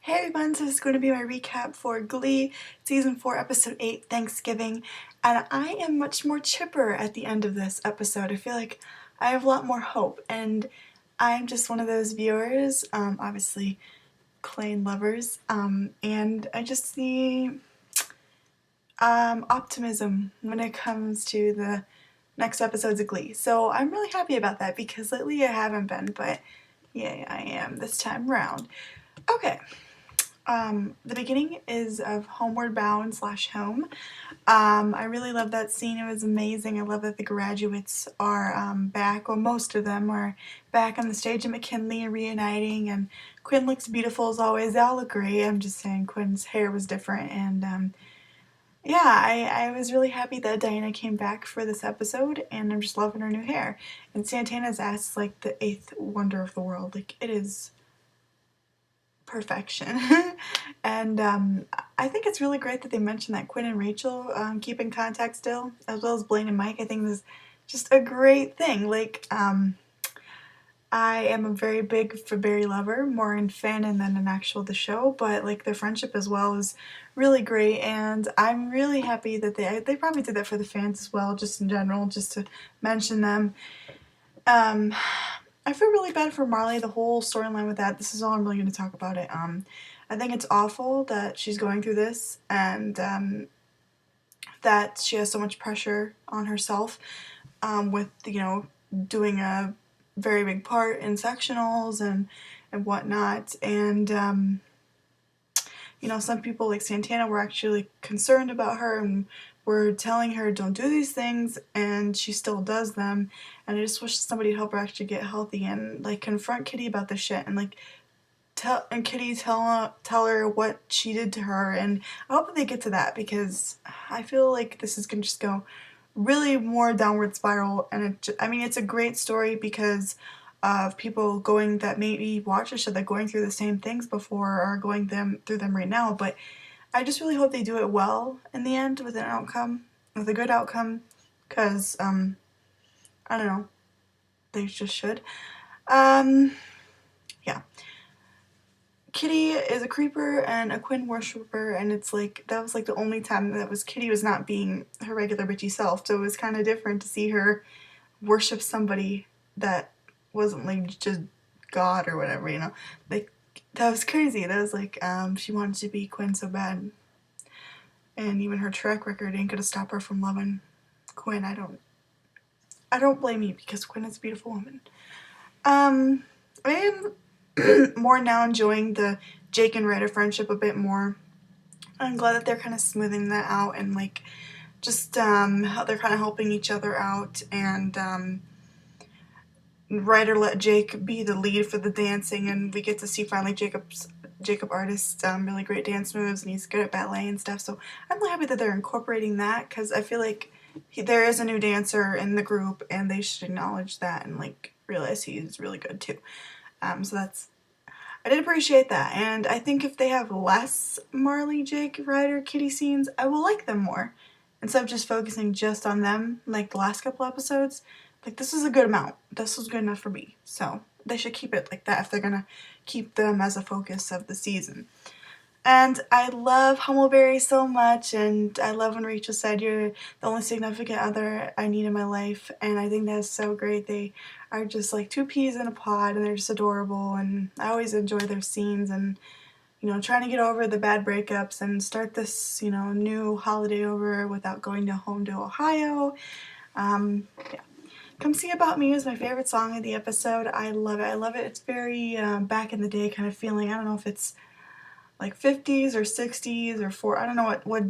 Hey everyone, so this is going to be my recap for Glee Season 4, Episode 8, Thanksgiving, and I am much more chipper at the end of this episode. I feel like I have a lot more hope, and I'm just one of those viewers, obviously Klain lovers, and I just see optimism when it comes to the next episodes of Glee. So I'm really happy about that because lately I haven't been, but yay, I am this time round. Okay. The beginning is of Homeward Bound / Home. I really love that scene. It was amazing. I love that the graduates are back, well, most of them are back on the stage at McKinley and reuniting, and Quinn looks beautiful as always. They all look great. I'm just saying Quinn's hair was different, and yeah, I was really happy that Diana came back for this episode, and I'm just loving her new hair. And Santana's ass is like the 8th wonder of the world. Like, it is perfection. And I think it's really great that they mentioned that Quinn and Rachel keep in contact still, as well as Blaine and Mike. I think this is just a great thing. Like, I am a very big Barry lover, more in fanon than in actual the show, but like their friendship as well is really great, and I'm really happy that they probably did that for the fans as well, just in general, just to mention them. I feel really bad for Marley, the whole storyline with that. This is all I'm really going to talk about it. I think it's awful that she's going through this, and that she has so much pressure on herself with, you know, doing a very big part in sectionals and whatnot. And you know, some people like Santana were actually concerned about her and were telling her don't do these things, and she still does them. And I just wish somebody would help her actually get healthy and like confront Kitty about this shit, and like tell her what she did to her. And I hope that they get to that, because I feel like this is gonna just go really more downward spiral. And I mean, it's a great story because of people that maybe watch the show that going through the same things before or going through them right now, but I just really hope they do it well in the end with a good outcome, because I don't know, they just should. Yeah. Kitty is a creeper and a Quinn worshiper, and it's like, that was like the only time that Kitty was not being her regular bitchy self, so it was kind of different to see her worship somebody that wasn't like just God or whatever, you know. Like, that was crazy. That was like, she wanted to be Quinn so bad, and even her track record ain't gonna stop her from loving Quinn. I don't blame you, because Quinn is a beautiful woman. I am more now enjoying the Jake and Ryder friendship a bit more. I'm glad that they're kind of smoothing that out, and like just how they're kind of helping each other out, and Ryder let Jake be the lead for the dancing, and we get to see finally Jacob Artist's really great dance moves, and he's good at ballet and stuff. So I'm really happy that they're incorporating that, because I feel like there is a new dancer in the group, and they should acknowledge that and like realize he's really good too. So I did appreciate that, and I think if they have less Marley, Jake, Ryder, Kitty scenes, I will like them more, instead of just focusing just on them like the last couple episodes. Like, this is a good amount. This was good enough for me, so they should keep it like that if they're gonna keep them as a focus of the season. And I love Humbleberry so much, and I love when Rachel said, "You're the only significant other I need in my life," and I think that's so great. They are just like two peas in a pod, and they're just adorable, and I always enjoy their scenes, and you know, trying to get over the bad breakups and start this, you know, new holiday over without going home to Ohio. Yeah. Come See About Me is my favorite song of the episode. I love it. I love it. It's very back in the day kind of feeling. I don't know if it's like 50s or 60s or I don't know what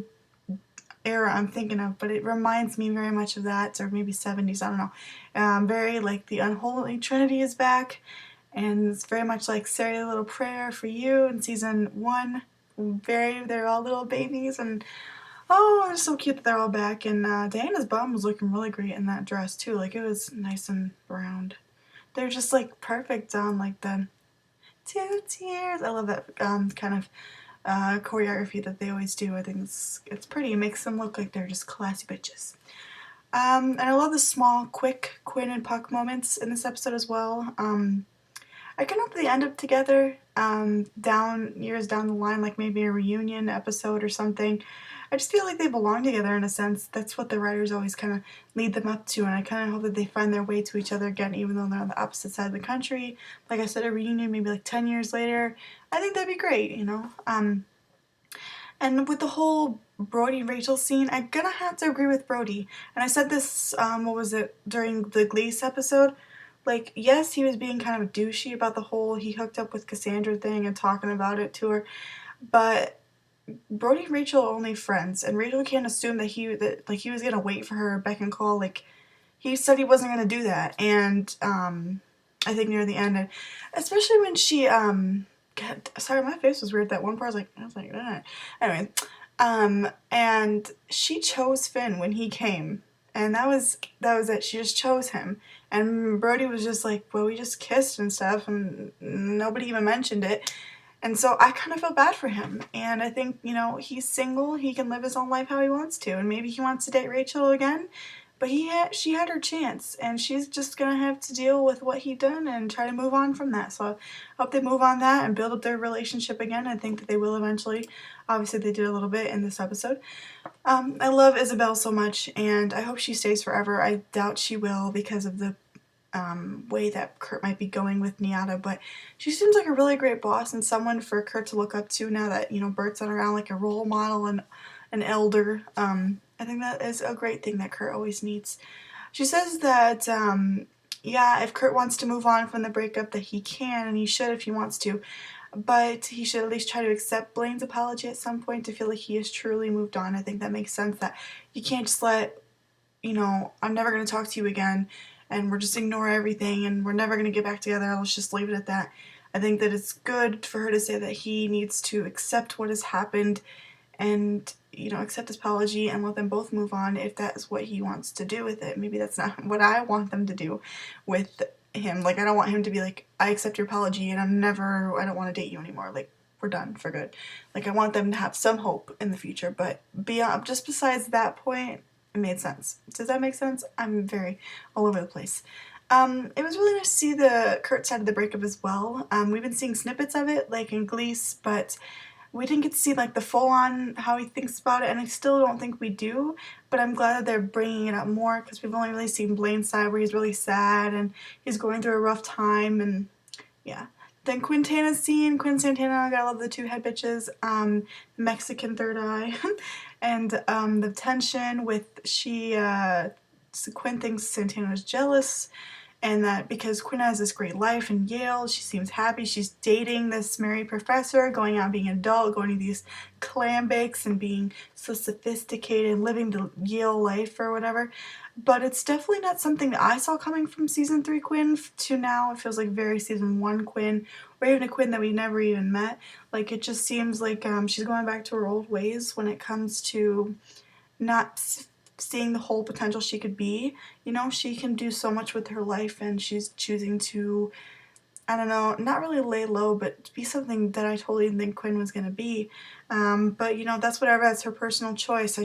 era I'm thinking of, but it reminds me very much of that, or maybe 70s, I don't know. Very like the Unholy Trinity is back, and it's very much like Say a Little Prayer for You in season 1. They're all little babies, and oh, it's so cute that they're all back. And Diana's bum was looking really great in that dress too. Like, it was nice and round. They're just like perfect on like the 2 tears. I love that kind of choreography that they always do. I think it's pretty. It makes them look like they're just classy bitches. And I love the small, quick Quinn and Puck moments in this episode as well. I kind of hope they end up together years down the line, like maybe a reunion episode or something. I just feel like they belong together in a sense. That's what the writers always kind of lead them up to, and I kind of hope that they find their way to each other again, even though they're on the opposite side of the country. Like I said, a reunion maybe like 10 years later. I think that'd be great, you know? And with the whole Brody and Rachel scene, I'm gonna have to agree with Brody. And I said this, what was it, during the Glee episode? Like, yes, he was being kind of douchey about the whole he hooked up with Cassandra thing and talking about it to her, but Brody and Rachel are only friends, and Rachel can't assume that he was gonna wait for her beck and call. Like, he said he wasn't gonna do that, and I think near the end, and especially when she God, sorry, my face was weird. That one part, I was like, ah. Anyway, and she chose Finn when he came, and that was it. She just chose him, and Brody was just like, well, we just kissed and stuff, and nobody even mentioned it. And so I kind of feel bad for him, and I think, you know, he's single, he can live his own life how he wants to, and maybe he wants to date Rachel again, but she had her chance, and she's just gonna have to deal with what he done and try to move on from that. So I hope they move on that and build up their relationship again. I think that they will eventually. Obviously they did a little bit in this episode. I love Isabel so much, and I hope she stays forever. I doubt she will because of the way that Kurt might be going with Naya, but she seems like a really great boss and someone for Kurt to look up to now that, you know, Bert's on around, like a role model and an elder. I think that is a great thing that Kurt always needs. She says that, yeah, if Kurt wants to move on from the breakup, that he can, and he should if he wants to, but he should at least try to accept Blaine's apology at some point to feel like he has truly moved on. I think that makes sense, that you can't just let, you know, I'm never going to talk to you again, and we're just ignore everything, and we're never going to get back together, let's just leave it at that. I think that it's good for her to say that he needs to accept what has happened and, you know, accept his apology and let them both move on if that is what he wants to do with it. Maybe that's not what I want them to do with him. Like, I don't want him to be like, I accept your apology and I don't want to date you anymore. Like, we're done for good. Like, I want them to have some hope in the future, but just besides that point, it made sense. Does that make sense? I'm very all over the place. It was really nice to see the Kurt side of the breakup as well. We've been seeing snippets of it, like in Glee, but we didn't get to see like the full-on how he thinks about it, and I still don't think we do, but I'm glad that they're bringing it up more because we've only really seen Blaine's side where he's really sad and he's going through a rough time, and yeah. Then Quintana's scene, Quinn Santana, gotta love the two head bitches, Mexican third eye, and the tension with Quinn thinks Santana is jealous, and that because Quinn has this great life in Yale, she seems happy, she's dating this married professor, going out being an adult, going to these clam bakes and being so sophisticated and living the Yale life or whatever. But it's definitely not something that I saw coming from season 3 Quinn to now. It feels like very season 1 Quinn, or even a Quinn that we never even met. Like, it just seems like she's going back to her old ways when it comes to not seeing the whole potential she could be. You know, she can do so much with her life, and she's choosing to, I don't know, not really lay low, but be something that I totally didn't think Quinn was going to be. But, you know, that's whatever, that's her personal choice. I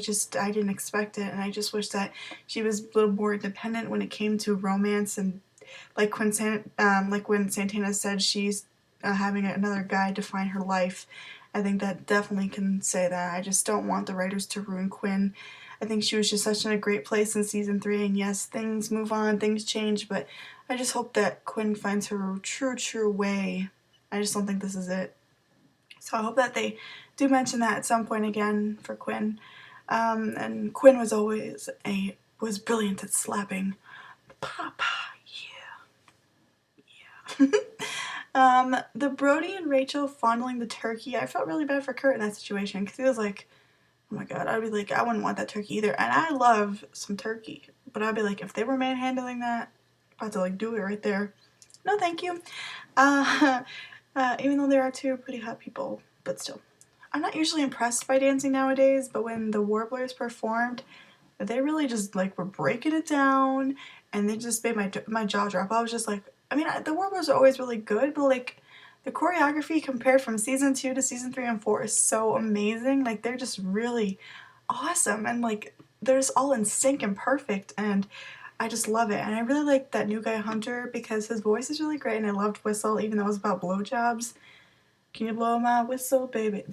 didn't expect it, and I just wish that she was a little more independent when it came to romance, and like when Santana said she's having another guy define her life. I think that definitely can say that. I just don't want the writers to ruin Quinn. I think she was just such in a great place in season 3, and yes, things move on, things change, but I just hope that Quinn finds her true way. I just don't think this is it. So I hope that they do mention that at some point again for Quinn. And Quinn was brilliant at slapping. Papa, yeah. The Brody and Rachel fondling the turkey, I felt really bad for Kurt in that situation, because he was like, oh my god, I'd be like, I wouldn't want that turkey either. And I love some turkey, but I'd be like, if they were manhandling that, I'd have to like do it right there. No thank you. Even though there are two pretty hot people, but still. I'm not usually impressed by dancing nowadays, but when the Warblers performed, they really just like were breaking it down, and they just made my jaw drop. I was just like, I mean, the Warblers are always really good, but like the choreography compared from season 2 to season 3 and 4 is so amazing. Like, they're just really awesome, and like they're just all in sync and perfect, and I just love it. And I really like that new guy Hunter because his voice is really great, and I loved Whistle even though it was about blowjobs. Can you blow my whistle, baby?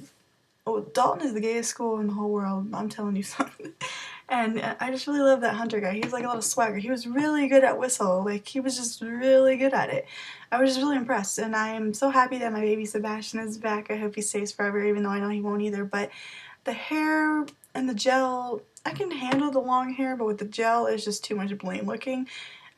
Oh, Dalton is the gayest school in the whole world. I'm telling you something. And I just really love that Hunter guy. He's like a little swagger. He was really good at Whistle. Like, he was just really good at it. I was just really impressed. And I am so happy that my baby Sebastian is back. I hope he stays forever, even though I know he won't either. But the hair and the gel, I can handle the long hair, but with the gel, it's just too much Blaine looking.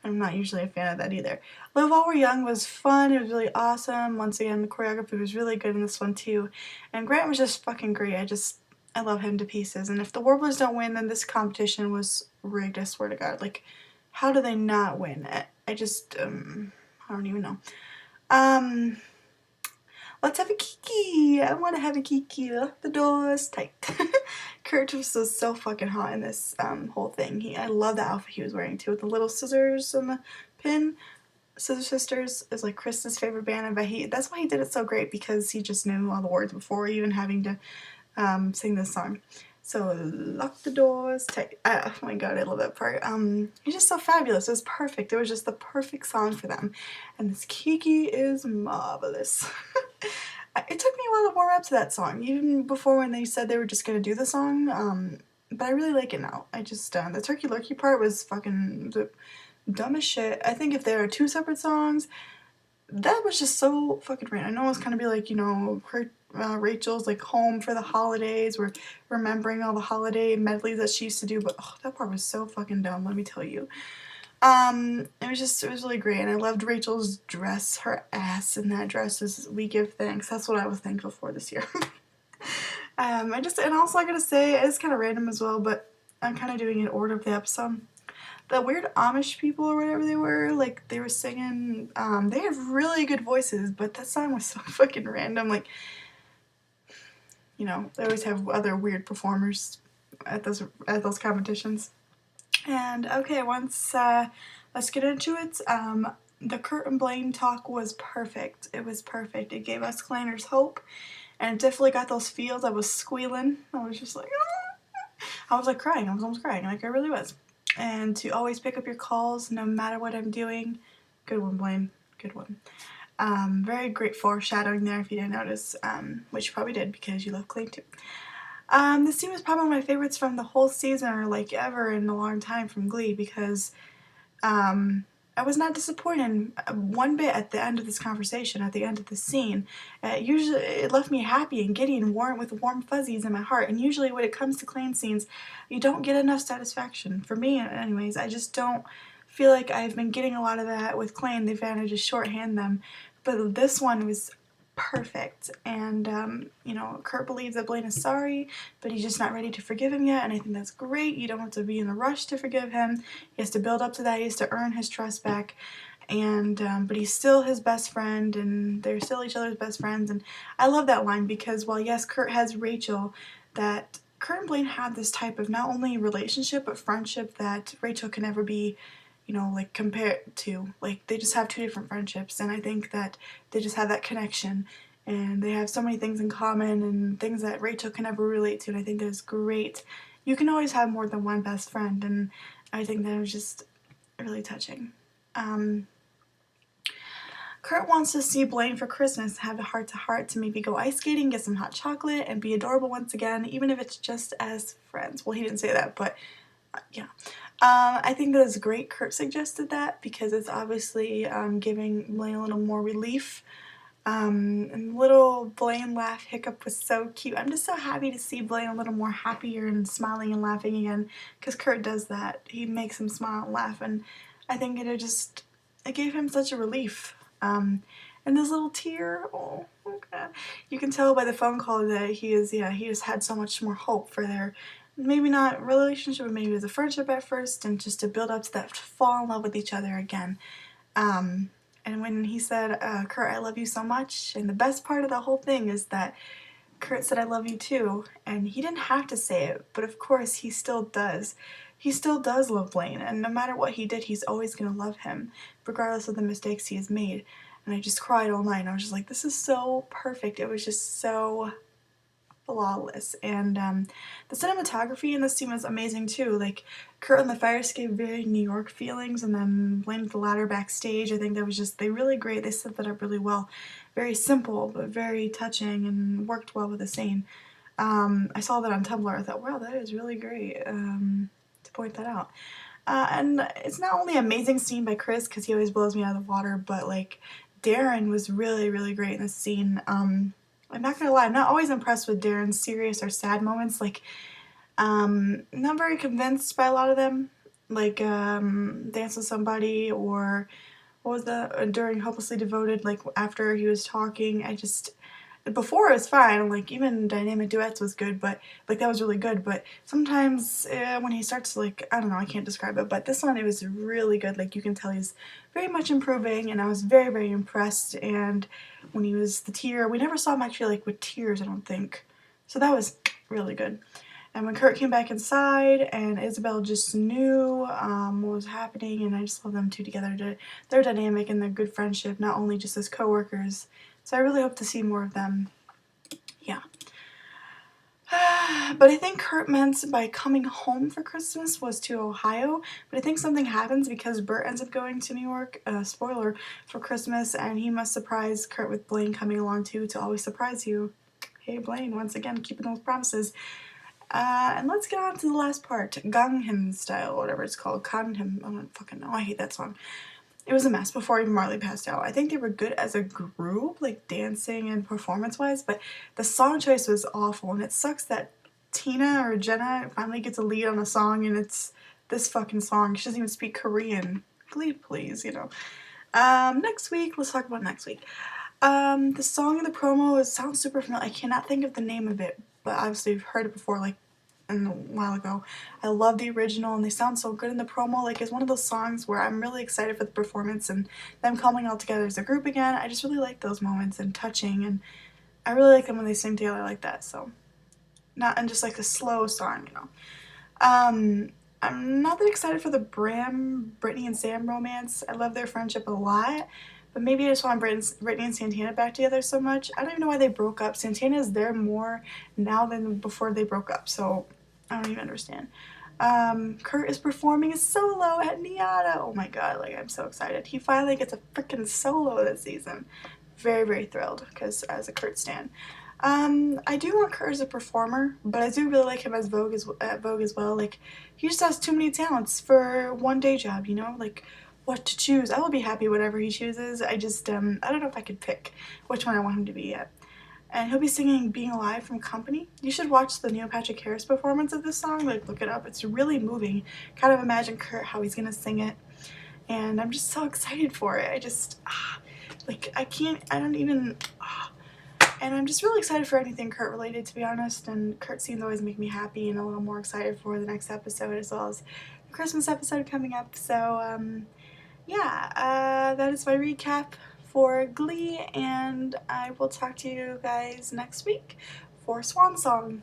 I'm not usually a fan of that either. Live While We're Young was fun. It was really awesome. Once again, the choreography was really good in this one too. And Grant was just fucking great. I love him to pieces. And if the Warblers don't win, then this competition was rigged, I swear to God. Like, how do they not win? I don't even know. Let's have a kiki. I want to have a kiki. Lock the doors tight. Kurt was so fucking hot in this whole thing. I love the outfit he was wearing too, with the little scissors on the pin. Scissor Sisters is like Krista's favorite band, but that's why he did it so great, because he just knew all the words before even having to sing this song. So lock the doors tight. Oh my god, I love that part. He's just so fabulous. It was perfect. It was just the perfect song for them. And this Kiki is marvelous. It took me a while to warm up to that song, even before when they said they were just gonna do the song. But I really like it now. The Turkey Lurkey part was fucking dumb as shit. I think if there are two separate songs, that was just so fucking random. I know it's kind of be like, you know, Rachel's like home for the holidays. We're remembering all the holiday medleys that she used to do, but oh, that part was so fucking dumb, let me tell you. It was really great, and I loved Rachel's dress. Her ass in that dress is We Give Thanks. That's what I was thankful for this year. And also I gotta say, it's kind of random as well, but I'm kind of doing an order of the episode. The weird Amish people or whatever they were, like, they were singing, they have really good voices, but that song was so fucking random. Like, you know, they always have other weird performers at those competitions. And okay, let's get into it. The Kurt and Blaine talk was perfect. It was perfect. It gave us Clanners hope, and it definitely got those feels. I was squealing. I was just like, ah! I was like crying. I was almost crying. Like, I really was. And to always pick up your calls no matter what I'm doing. Good one, Blaine. Good one. Very great foreshadowing there if you didn't notice, which you probably did because you love Clay too. This scene was probably one of my favorites from the whole season, or like ever in a long time, from Glee, because I was not disappointed one bit at the end of this conversation, at the end of the scene. Usually it left me happy and giddy and warm, with warm fuzzies in my heart, and usually when it comes to Clan scenes, you don't get enough satisfaction. For me anyways, I just don't feel like I've been getting a lot of that with Clan. They've had to just shorthand them, but this one was perfect. And you know, Kurt believes that Blaine is sorry, but he's just not ready to forgive him yet, and I think that's great. You don't have to be in a rush to forgive him. He has to build up to that. He has to earn his trust back. And but he's still his best friend, and they're still each other's best friends. And I love that line, because while yes, Kurt has Rachel, that Kurt and Blaine have this type of not only relationship but friendship that Rachel can never be, you know, like, compared to. Like, they just have two different friendships, and I think that they just have that connection, and they have so many things in common and things that Rachel can never relate to, and I think that is great. You can always have more than one best friend, and I think that was just really touching. Kurt wants to see Blaine for Christmas, have a heart-to-heart to maybe go ice skating, get some hot chocolate, and be adorable once again, even if it's just as friends. Well, he didn't say that, but yeah. I think that is great Kurt suggested that, because it's obviously giving Blaine a little more relief. And little Blaine laugh hiccup was so cute. I'm just so happy to see Blaine a little more happier and smiling and laughing again, because Kurt does that. He makes him smile and laugh, and I think it gave him such a relief. And this little tear, oh god. You can tell by the phone call that he just had so much more hope for their, maybe not relationship, but maybe it was a friendship at first, and just to build up to that fall in love with each other again. And when he said, Kurt, I love you so much, and the best part of the whole thing is that Kurt said, I love you too, and he didn't have to say it, but of course he still does. He still does love Blaine, and no matter what he did, he's always going to love him, regardless of the mistakes he has made. And I just cried all night, and I was just like, this is so perfect. It was just so flawless. And the cinematography in this scene was amazing too. Like Kurt on the fire escape, very New York feelings, and then Blaine with the ladder backstage. I think that was just, they really great. They set that up really well. Very simple, but very touching and worked well with the scene. I saw that on Tumblr. I thought, wow, that is really great to point that out. And it's not only an amazing scene by Chris, because he always blows me out of the water, but like Darren was really, really great in this scene. I'm not gonna lie, I'm not always impressed with Darren's serious or sad moments. Like, not very convinced by a lot of them. Like, Dance with Somebody, or what was that, during Hopelessly Devoted, like after he was talking, I just, before it was fine, like even Dynamic Duets was good, but like that was really good, but sometimes when he starts to, like, I don't know, I can't describe it, but this one, it was really good. Like you can tell he's very much improving, and I was very, very impressed. And when he was the tear, we never saw him actually like with tears, I don't think, so that was really good. And when Kurt came back inside and Isabel just knew what was happening, and I just love them two together. Their dynamic and their good friendship, not only just as co-workers. So I really hope to see more of them. Yeah. But I think Kurt meant by coming home for Christmas was to Ohio, but I think something happens because Bert ends up going to New York, spoiler, for Christmas, and he must surprise Kurt with Blaine coming along too, to always surprise you. Hey Blaine, once again, keeping those promises. And let's get on to the last part, Gangnam Style, whatever it's called, Gangnam, I don't fucking know, I hate that song. It was a mess before even Marley passed out. I think they were good as a group, like dancing and performance-wise, but the song choice was awful, and it sucks that Tina or Jenna finally gets a lead on a song, and it's this fucking song. She doesn't even speak Korean. Glee, please, you know. Next week, let's talk about next week. The song in the promo, it sounds super familiar. I cannot think of the name of it, but obviously I've heard it before, like, a while ago. I love the original, and they sound so good in the promo. Like, it's one of those songs where I'm really excited for the performance and them coming all together as a group again. I just really like those moments and touching, and I really like them when they sing together like that. So, not and just like a slow song, you know. I'm not that excited for the Brittany and Sam romance. I love their friendship a lot, but maybe I just want Brittany and Santana back together so much. I don't even know why they broke up. Santana is there more now than before they broke up, so I don't even understand. Kurt is performing a solo at Naya. Oh my god, like I'm so excited. He finally gets a freaking solo this season. Very, very thrilled, because as a Kurt stan. I do want Kurt as a performer, but I do really like him as Vogue as well. Like, he just has too many talents for one day job, you know? Like, what to choose. I will be happy whatever he chooses. I just, I don't know if I could pick which one I want him to be yet. And he'll be singing Being Alive from Company. You should watch the Neil Patrick Harris performance of this song. Like, look it up. It's really moving. Kind of imagine Kurt, how he's gonna sing it. And I'm just so excited for it. I just, like, I don't even, and I'm just really excited for anything Kurt related, to be honest, and Kurt scenes always make me happy and a little more excited for the next episode, as well as the Christmas episode coming up. So, yeah, that is my recap for Glee, and I will talk to you guys next week for Swan Song.